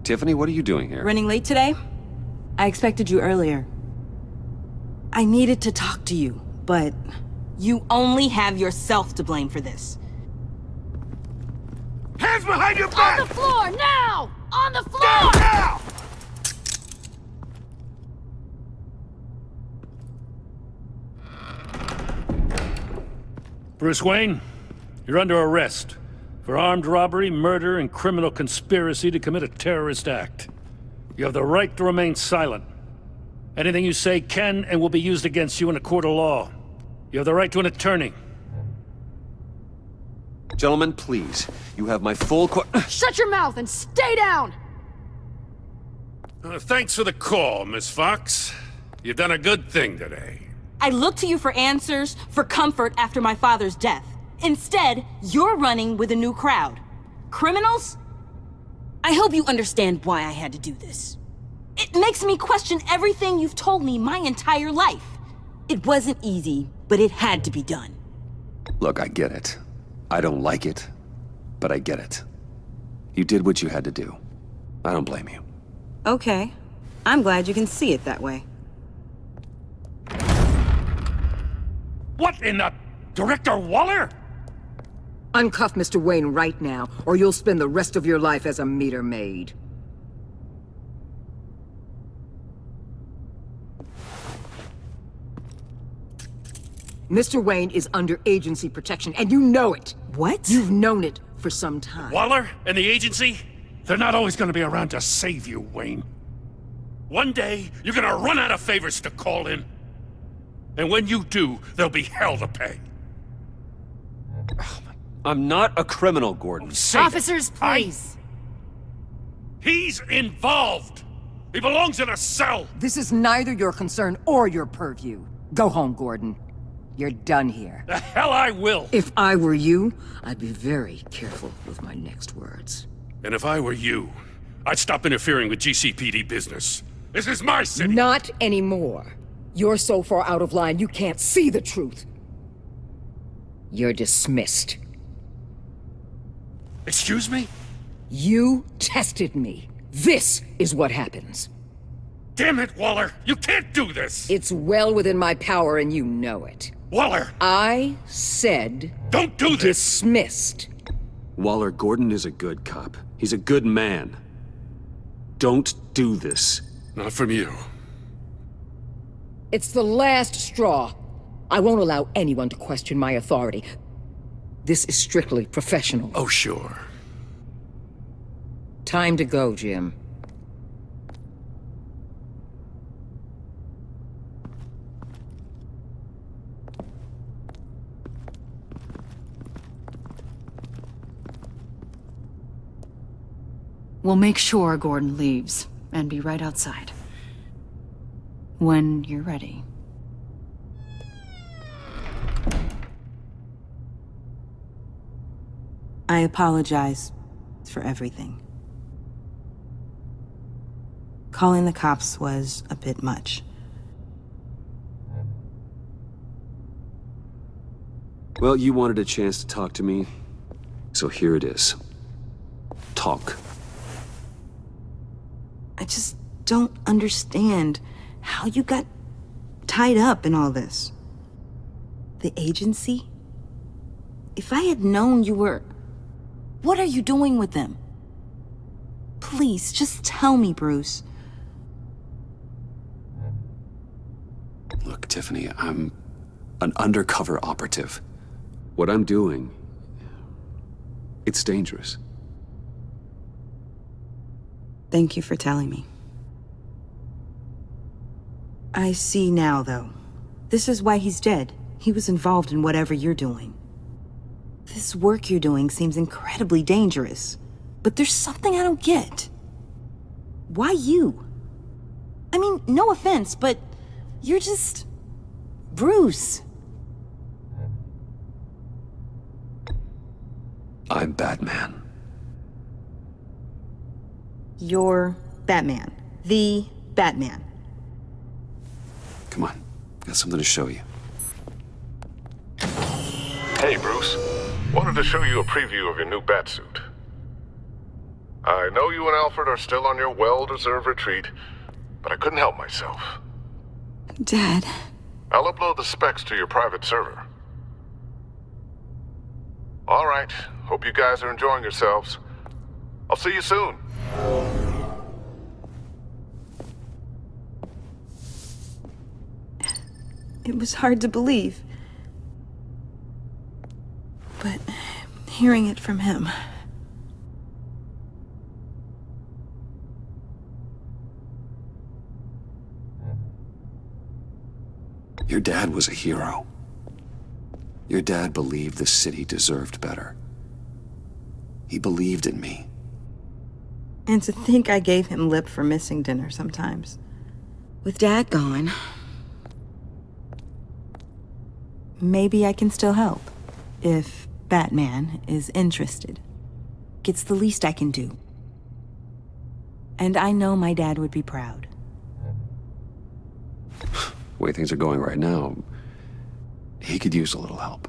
Tiffany, what are you doing here? Running late today? I expected you earlier. I needed to talk to you, but you only have yourself to blame for this. Hands behind your back! On the floor, now! On the floor! Down now! Bruce Wayne, you're under arrest for armed robbery, murder, and criminal conspiracy to commit a terrorist act. You have the right to remain silent. Anything you say can and will be used against you in a court of law. You have the right to an attorney. Gentlemen, please. You have my full Shut your mouth and stay down! Thanks for the call, Miss Fox. You've done a good thing today. I looked to you for answers, for comfort after my father's death. Instead, you're running with a new crowd. Criminals? I hope you understand why I had to do this. It makes me question everything you've told me my entire life. It wasn't easy, but it had to be done. Look, I get it. I don't like it, but I get it. You did what you had to do. I don't blame you. Okay. I'm glad you can see it that way. What in the... Director Waller? Uncuff Mr. Wayne right now, or you'll spend the rest of your life as a meter maid. Mr. Wayne is under agency protection, and you know it! What? You've known it for some time. Waller and the agency? They're not always gonna be around to save you, Wayne. One day, you're gonna run out of favors to call in. And when you do, there'll be hell to pay. I'm not a criminal, Gordon. Officers, please. He's involved! He belongs in a cell! This is neither your concern or your purview. Go home, Gordon. You're done here. The hell I will! If I were you, I'd be very careful with my next words. And if I were you, I'd stop interfering with GCPD business. This is my city! Not anymore. You're so far out of line you can't see the truth. You're dismissed. Excuse me? You tested me. This is what happens. Damn it, Waller! You can't do this! It's well within my power and you know it. Waller! I said... Don't do this! Dismissed. Waller, Gordon is a good cop. He's a good man. Don't do this. Not from you. It's the last straw. I won't allow anyone to question my authority. This is strictly professional. Oh, sure. Time to go, Jim. We'll make sure Gordon leaves, and be right outside. When you're ready. I apologize for everything. Calling the cops was a bit much. Well, you wanted a chance to talk to me, so here it is. Talk. I just don't understand how you got tied up in all this. The agency? If I had known you were... What are you doing with them? Please, just tell me, Bruce. Look, Tiffany, I'm an undercover operative. What I'm doing, it's dangerous. Thank you for telling me. I see now, though. This is why he's dead. He was involved in whatever you're doing. This work you're doing seems incredibly dangerous. But there's something I don't get. Why you? I mean, no offense, but you're just... Bruce. I'm Batman. You're Batman. The Batman. Come on, got something to show you. Hey, Bruce. Wanted to show you a preview of your new Batsuit. I know you and Alfred are still on your well-deserved retreat, but I couldn't help myself. Dad. I'll upload the specs to your private server. All right. Hope you guys are enjoying yourselves. I'll see you soon. It was hard to believe. But hearing it from him... Your dad was a hero. Your dad believed the city deserved better. He believed in me. And to think I gave him lip for missing dinner sometimes. With Dad gone, Maybe I can still help. If Batman is interested. It's the least I can do. And I know my dad would be proud. The way things are going right now, he could use a little help.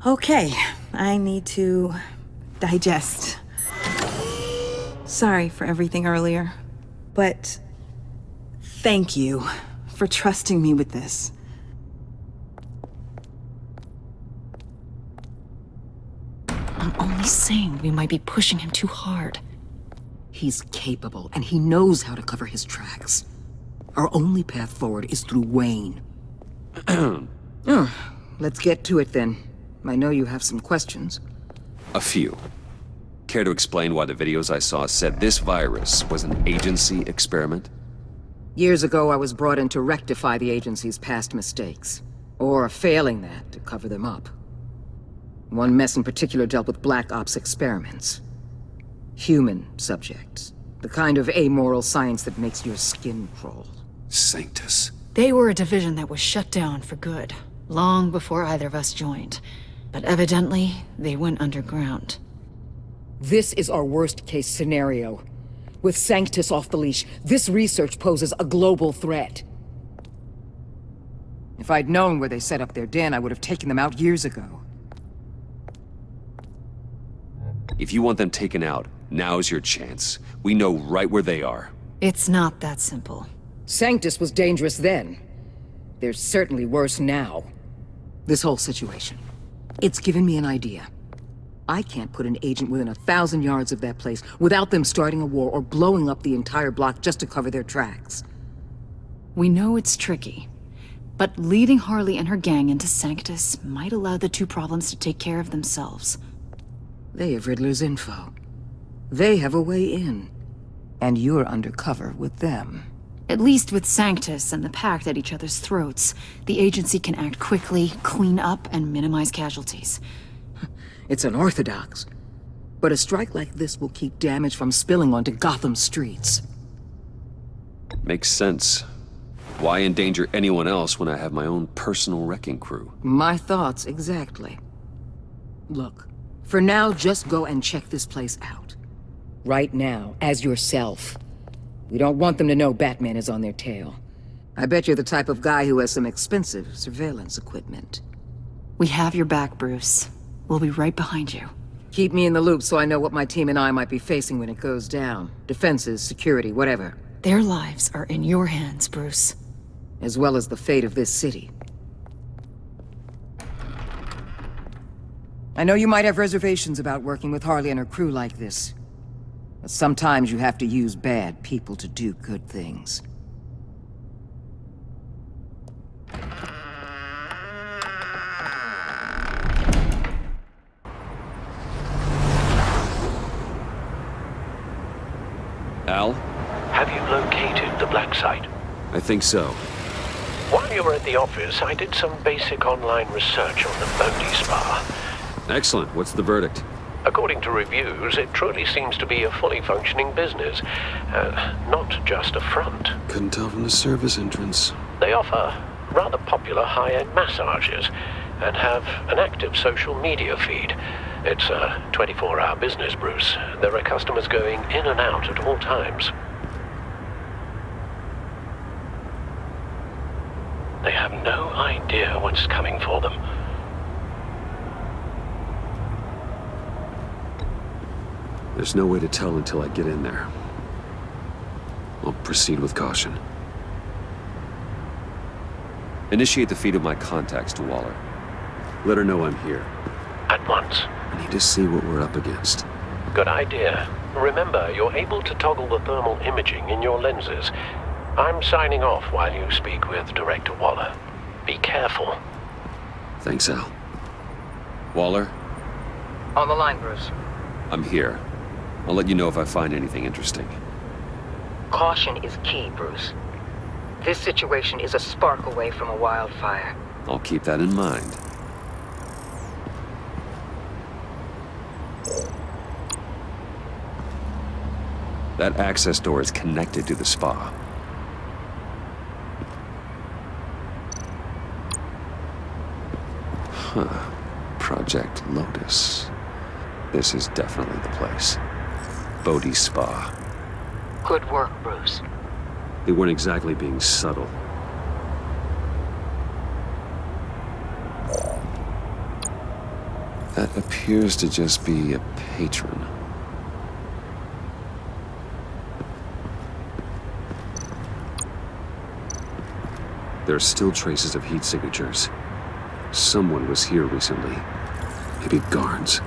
Okay, I need to digest. Sorry for everything earlier, but thank you for trusting me with this. I'm only saying we might be pushing him too hard. he's capable, and he knows how to cover his tracks. Our only path forward is through Wayne. Let's get to it then. I know you have some questions. A few. Care to explain why the videos I saw said this virus was an agency experiment? Years ago, I was brought in to rectify the agency's past mistakes. Or, failing that, to cover them up. One mess in particular dealt with Black Ops experiments. Human subjects. The kind of amoral science that makes your skin crawl. Sanctus. They were a division that was shut down for good, long before either of us joined. But evidently, they went underground. This is our worst-case scenario. With Sanctus off the leash, this research poses a global threat. If I'd known where they set up their den, I would have taken them out years ago. If you want them taken out, now's your chance. We know right where they are. It's not that simple. Sanctus was dangerous then. They're certainly worse now. This whole situation. It's given me an idea. I can't put an agent within 1,000 yards of that place without them starting a war or blowing up the entire block just to cover their tracks. We know it's tricky, but leading Harley and her gang into Sanctus might allow the two problems to take care of themselves. They have Riddler's info. They have a way in. And you're undercover with them. At least with Sanctus and the Pact at each other's throats, the agency can act quickly, clean up, and minimize casualties. It's unorthodox. But a strike like this will keep damage from spilling onto Gotham streets. Makes sense. Why endanger anyone else when I have my own personal wrecking crew? My thoughts, exactly. Look, for now, just go and check this place out. Right now, as yourself. We don't want them to know Batman is on their tail. I bet you're the type of guy who has some expensive surveillance equipment. We have your back, Bruce. We'll be right behind you. Keep me in the loop so I know what my team and I might be facing when it goes down. Defenses, security, whatever. Their lives are in your hands, Bruce. As well as the fate of this city. I know you might have reservations about working with Harley and her crew like this. But sometimes you have to use bad people to do good things. Al? Have you located the black site? I think so. While you were at the office, I did some basic online research on the Bodhi Spa. Excellent. What's the verdict? According to reviews, it truly seems to be a fully functioning business, not just a front. Couldn't tell from the service entrance. They offer rather popular high-end massages and have an active social media feed. It's a 24-hour business, Bruce. There are customers going in and out at all times. They have no idea what's coming for them. There's no way to tell until I get in there. I'll proceed with caution. Initiate the feed of my contacts to Waller. Let her know I'm here. At once. I need to see what we're up against. Good idea. Remember, you're able to toggle the thermal imaging in your lenses. I'm signing off while you speak with Director Waller. Be careful. Thanks, Al. Waller, On the line, Bruce. I'm here. I'll let you know if I find anything interesting. Caution is key, Bruce. This situation is a spark away from a wildfire. I'll keep that in mind. That access door is connected to the spa. Huh. Project Lotus. This is definitely the place. Bodhi Spa. Good work, Bruce. They weren't exactly being subtle. That appears to just be a patron. There are still traces of heat signatures. Someone was here recently. Maybe guards.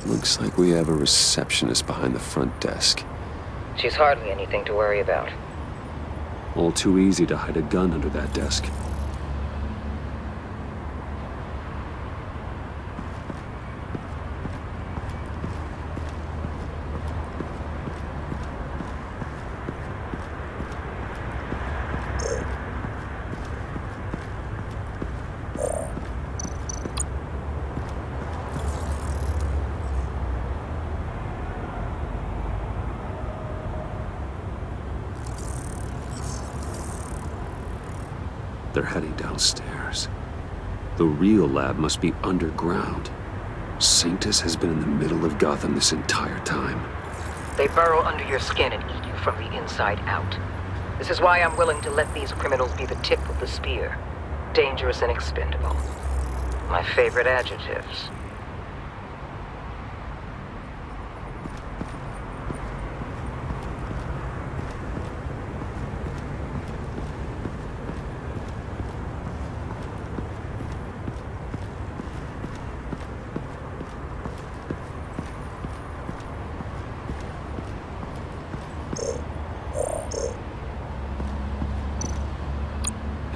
Looks like we have a receptionist behind the front desk. She's hardly anything to worry about. All too easy to hide a gun under that desk. They're heading downstairs. The real lab must be underground. Sanctus has been in the middle of Gotham this entire time. They burrow under your skin and eat you from the inside out. This is why I'm willing to let these criminals be the tip of the spear. Dangerous and expendable. My favorite adjectives.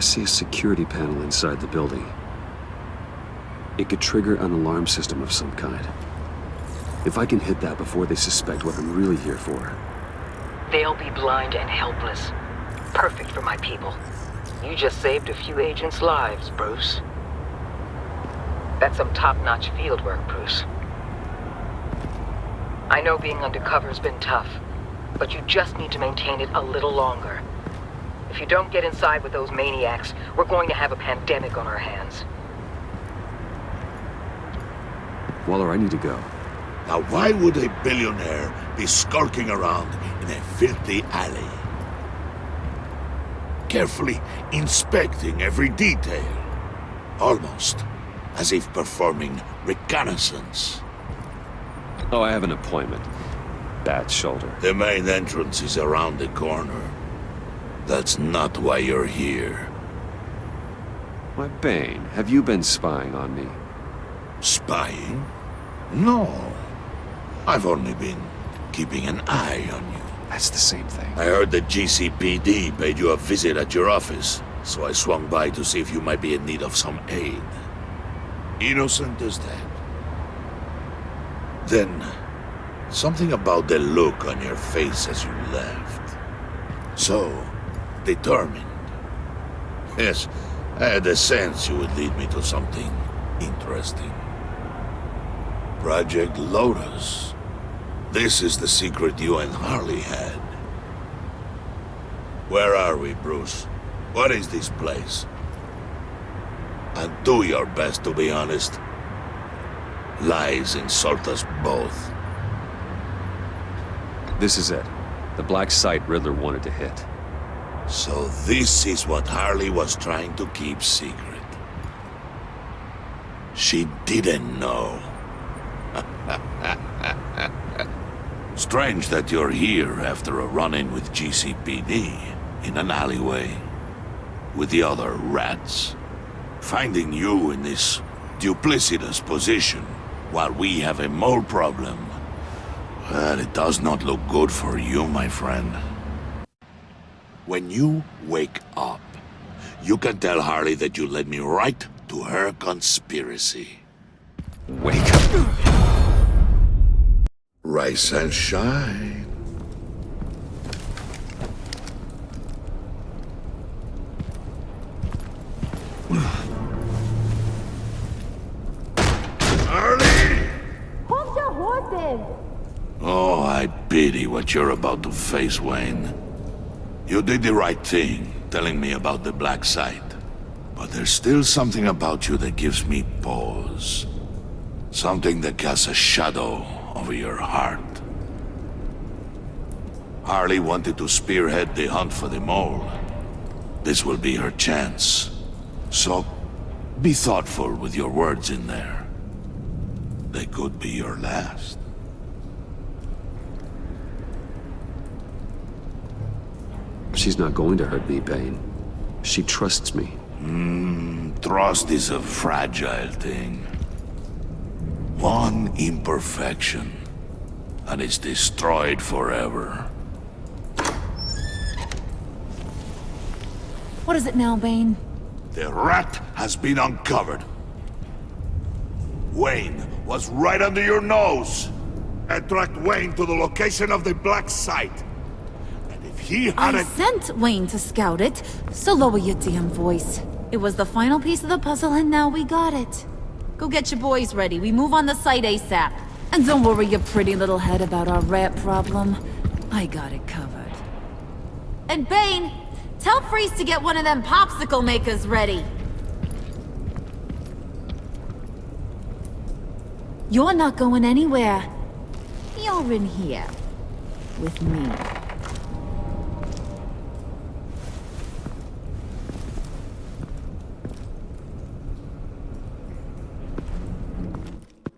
I see a security panel inside the building. It could trigger an alarm system of some kind. If I can hit that before they suspect what I'm really here for. They'll be blind and helpless. Perfect for my people. You just saved a few agents' lives, Bruce. That's some top-notch field work, Bruce. I know being undercover's been tough, but you just need to maintain it a little longer. If you don't get inside with those maniacs, we're going to have a pandemic on our hands. Waller, I need to go. Now why would a billionaire be skulking around in a filthy alley? Carefully inspecting every detail. Almost as if performing reconnaissance. Oh, I have an appointment. Bad shoulder. The main entrance is around the corner. That's not why you're here. Why, Bane, have you been spying on me? Spying? No. I've only been keeping an eye on you. That's the same thing. I heard the GCPD paid you a visit at your office, so I swung by to see if you might be in need of some aid. Innocent as that. Then, something about the look on your face as you left. So, determined. Yes, I had a sense you would lead me to something interesting. Project Lotus. This is the secret you and Harley had. Where are we, Bruce? What is this place? And do your best to be honest. Lies insult us both. This is it. The black site Riddler wanted to hit. So this is what Harley was trying to keep secret. She didn't know. Strange that you're here after a run-in with GCPD in an alleyway with the other rats. Finding you in this duplicitous position while we have a mole problem. Well, it does not look good for you, my friend. When you wake up, you can tell Harley that you led me right to her conspiracy. Wake up. Rise and shine. Harley! Hold your horses! Oh, I pity what you're about to face, Wayne. You did the right thing, telling me about the black site. But there's still something about you that gives me pause. Something that casts a shadow over your heart. Harley wanted to spearhead the hunt for the mole. This will be her chance. So, be thoughtful with your words in there. They could be your last. She's not going to hurt me, Bane. She trusts me. Trust is a fragile thing. One imperfection, and it's destroyed forever. What is it now, Bane? The rat has been uncovered. Wayne was right under your nose. I tracked Wayne to the location of the black site. And if he I hadn't... sent Wayne to scout it, so lower your damn voice. It was the final piece of the puzzle and now we got it. Go get your boys ready, we move on the site ASAP. And don't worry your pretty little head about our rat problem. I got it covered. And Bane, tell Freeze to get one of them popsicle makers ready. You're not going anywhere. You're in here. With me.